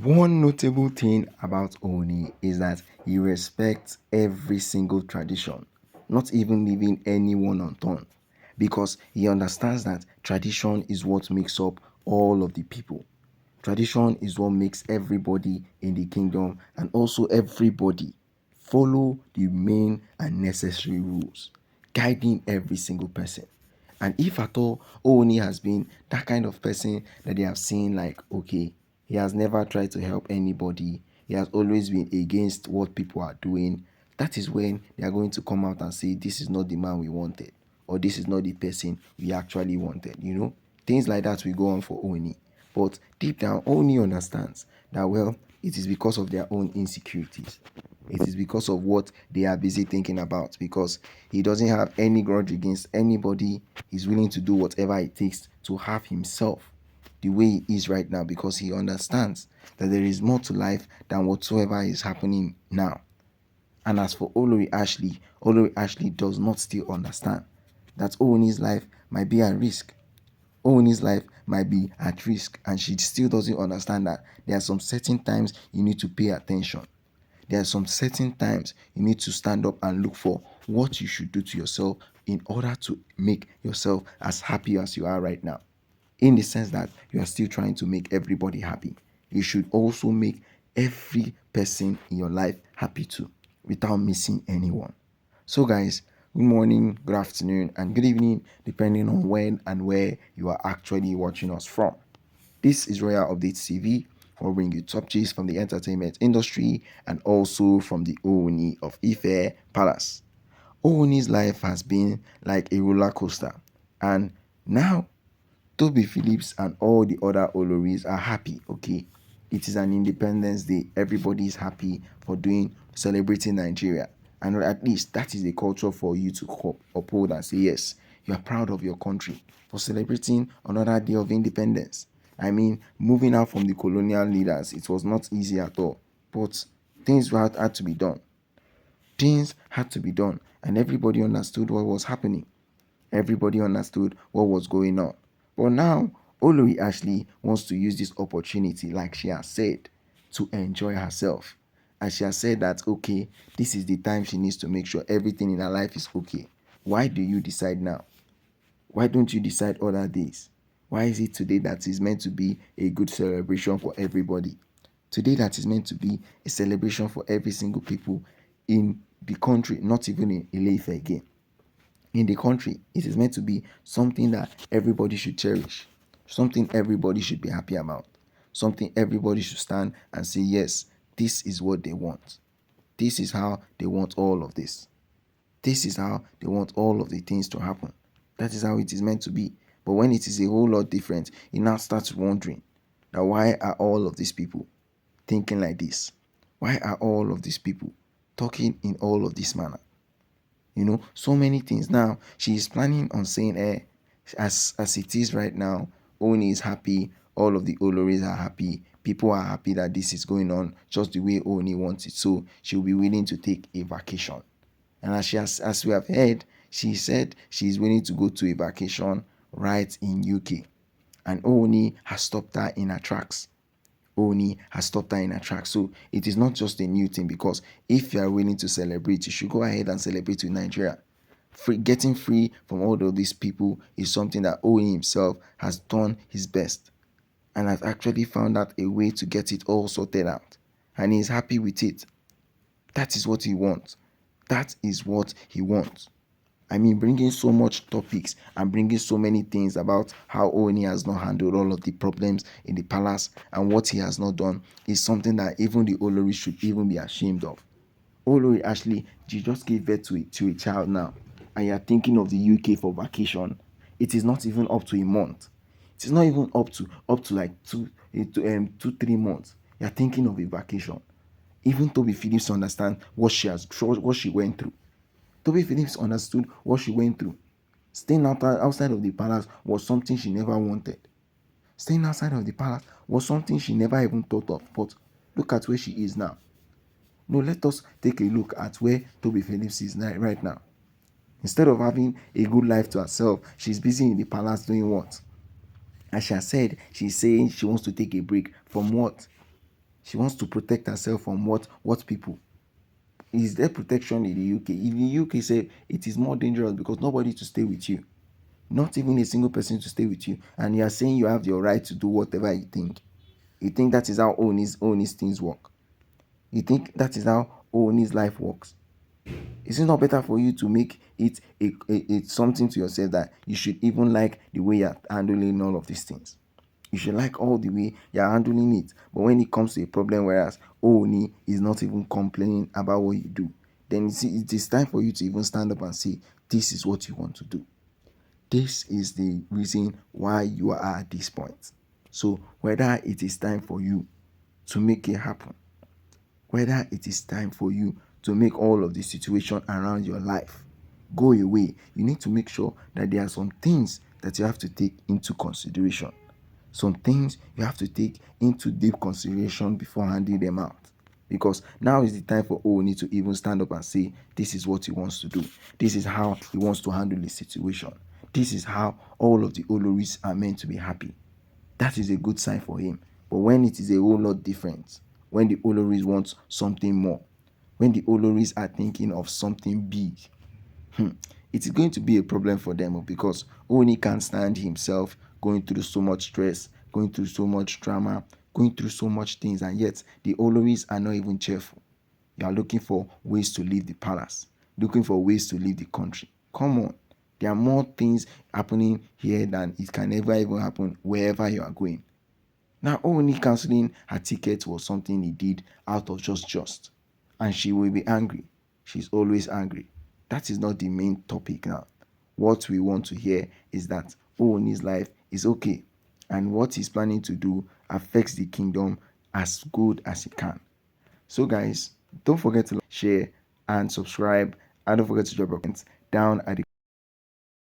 One notable thing about Oni is that he respects every single tradition, not even leaving anyone unturned, because he understands that tradition is what makes up all of the people. Tradition is what makes everybody in the kingdom and also everybody follow the main and necessary rules, guiding every single person. And if at all Oni has been that kind of person that they have seen, like, okay, he has never tried to help anybody, he has always been against what people are doing, that is when they are going to come out and say, this is not the man we wanted, or this is not the person we actually wanted. Things like that will go on for Oni. But deep down, Oni understands that, well, it is because of their own insecurities. It is because of what they are busy thinking about, because he doesn't have any grudge against anybody. He's willing to do whatever it takes to have himself the way he is right now, because he understands that there is more to life than whatsoever is happening now. And as for Olori Ashley does not still understand that Oweni's life might be at risk. Oweni's life might be at risk, and she still doesn't understand that there are some certain times you need to pay attention. There are some certain times you need to stand up and look for what you should do to yourself in order to make yourself as happy as you are right now. In the sense that you are still trying to make everybody happy, you should also make every person in your life happy too, without missing anyone. So, guys, good morning, good afternoon, and good evening, depending on when and where you are actually watching us from. This is Royal Updates TV, for bringing you top gist from the entertainment industry and also from the OONI of Ife Palace. OONI's life has been like a roller coaster, and now Toby Phillips and all the other Oloris are happy. Okay, it is an Independence Day. Everybody is happy for celebrating Nigeria, and at least that is a culture for you to uphold and say, yes, you are proud of your country for celebrating another day of independence. I mean, moving out from the colonial leaders, it was not easy at all, but things had to be done. Things had to be done, and everybody understood what was happening. Everybody understood what was going on. But now, Olori Ashley wants to use this opportunity, like she has said, to enjoy herself. And she has said that, okay, this is the time she needs to make sure everything in her life is okay. Why do you decide now? Why don't you decide other days? Why is it today that is meant to be a good celebration for everybody? Today that is meant to be a celebration for every single people in the country, not even in Ileife again. In the country, it is meant to be something that everybody should cherish, something everybody should be happy about, something everybody should stand and say, yes, this is what they want. This is how they want all of this. This is how they want all of the things to happen. That is how it is meant to be. But when it is a whole lot different, you now start wondering that why are all of these people thinking like this? Why are all of these people talking in all of this manner? So many things. Now she is planning on saying, as it is right now, Oni is happy, all of the Oloris are happy, people are happy that this is going on just the way Oni wants it, so she'll be willing to take a vacation. And as we have heard, she said she's willing to go to a vacation right in UK, and Oni has stopped her in her tracks. Oni has stopped her in her tracks. So it is not just a new thing, because if you are willing to celebrate, you should go ahead and celebrate with Nigeria. Getting free from all of these people is something that Oni himself has done his best, and has actually found out a way to get it all sorted out, and he is happy with it. That is what he wants. That is what he wants. I mean, bringing so much topics and bringing so many things about how Oni has not handled all of the problems in the palace and what he has not done is something that even the Olori should even be ashamed of. Olori Ashley, you just gave birth to a child now, and you're thinking of the UK for vacation. It is not even up to a month. It is not even up to like 2-3 months. You're thinking of a vacation. Even Toby Phillips understand what she went through. Toby Phillips understood what she went through. Staying outside of the palace was something she never wanted. Staying outside of the palace was something she never even thought of. But look at where she is now. No, let us take a look at where Toby Phillips is right now. Instead of having a good life to herself, she's busy in the palace doing what? As she has said, she's saying she wants to take a break from what? She wants to protect herself from what people. Is there protection in the UK? In the UK, say it is more dangerous because nobody to stay with you, not even a single person to stay with you, and you are saying you have your right to do whatever you think. You think that is how OONI'S things work? You think that is how OONI'S life works? Is it not better for you to make it a something to yourself that you should even like the way you're handling all of these things? You should like all the way you're handling it. But when it comes to a problem, whereas OONI is not even complaining about what you do, then it is time for you to even stand up and say, this is what you want to do. This is the reason why you are at this point. So whether it is time for you to make it happen, whether it is time for you to make all of the situation around your life go away, you need to make sure that there are some things that you have to take into consideration. Some things you have to take into deep consideration before handing them out. Because now is the time for OONI to even stand up and say, this is what he wants to do. This is how he wants to handle the situation. This is how all of the Oloris are meant to be happy. That is a good sign for him. But when it is a whole lot different, when the Oloris want something more, when the Oloris are thinking of something big, it is going to be a problem for them, because OONI can't stand himself going through so much stress, going through so much drama, going through so much things, and yet the Oloris are not even cheerful. You are looking for ways to leave the palace, looking for ways to leave the country. Come on. There are more things happening here than it can ever even happen wherever you are going. Now, OONI cancelling her ticket was something he did out of just. And she will be angry. She's always angry. That is not the main topic now. What we want to hear is that OONI's life is okay, and what he's planning to do affects the kingdom as good as he can. So guys, don't forget to share and subscribe, and don't forget to drop your comments down at the